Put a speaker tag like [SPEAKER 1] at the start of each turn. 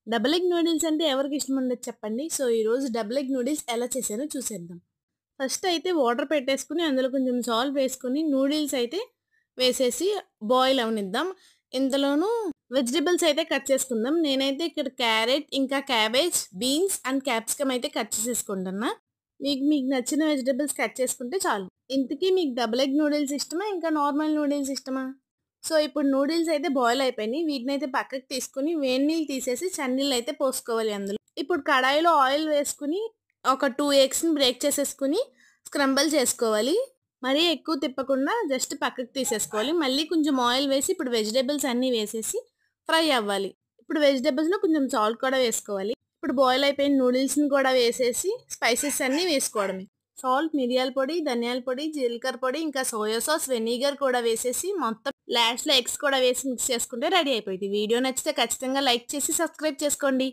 [SPEAKER 1] Double egg noodles అంటే ఎవరికి ఇష్టం ఉండదు చెప్పండి. సో, ఈరోజు డబుల్ ఎగ్ నూడిల్స్ ఎలా చేశానో చూసేద్దాం. ఫస్ట్ అయితే వాటర్ పెట్టేసుకొని అందులో కొంచెం సాల్ట్ వేసుకొని నూడిల్స్ అయితే వేసేసి బాయిల్ అవ్వనిద్దాం. ఇందులోనూ వెజిటబుల్స్ అయితే కట్ చేసుకుందాం. నేనైతే ఇక్కడ క్యారెట్, ఇంకా క్యాబేజ్, బీన్స్ అండ్ క్యాప్సికమ్ అయితే కట్ చేసేసుకుంటున్నా. మీకు మీకు నచ్చిన వెజిటబుల్స్ కట్ చేసుకుంటే చాలు. ఇంతకీ మీకు డబుల్ ఎగ్ నూడిల్స్ ఇష్టమా? ఇంకా నార్మల్ నూడిల్స్ ఇష్టమా? సో, ఇప్పుడు నూడిల్స్ అయితే బాయిల్ అయిపోయినాయి. వీటినైతే పక్కకు తీసుకొని వేడి నీళ్ళు తీసేసి చన్నీళ్ళు అయితే పోసుకోవాలి అందులో. ఇప్పుడు కడాయిలో ఆయిల్ వేసుకొని ఒక 2 ఎగ్స్‌ని బ్రేక్ చేసేసుకొని స్క్రంబుల్ చేసుకోవాలి. మరీ ఎక్కువ తిప్పకుండా జస్ట్ పక్కకు తీసేసుకోవాలి. మళ్ళీ కొంచెం ఆయిల్ వేసి ఇప్పుడు వెజిటబుల్స్ అన్నీ వేసేసి ఫ్రై అవ్వాలి. ఇప్పుడు వెజిటబుల్స్‌లో కొంచెం సాల్ట్ కూడా వేసుకోవాలి. ఇప్పుడు బాయిల్ అయిపోయిన నూడిల్స్‌ని కూడా వేసేసి స్పైసెస్ అన్నీ వేసుకోవడమే. సాల్ట్, మిరియాల పొడి, ధనియాల పొడి, జీలకర్ర పొడి, ఇంకా సోయా సాస్, వెనిగర్ కూడా వేసేసి మొత్తం లాస్ట్‌లో ఎగ్స్ కూడా వేసి మిక్స్ చేసుకుంటే రెడీ అయిపోయిద్ది. వీడియో నచ్చితే ఖచ్చితంగా లైక్ చేసి సబ్స్క్రైబ్ చేసుకోండి.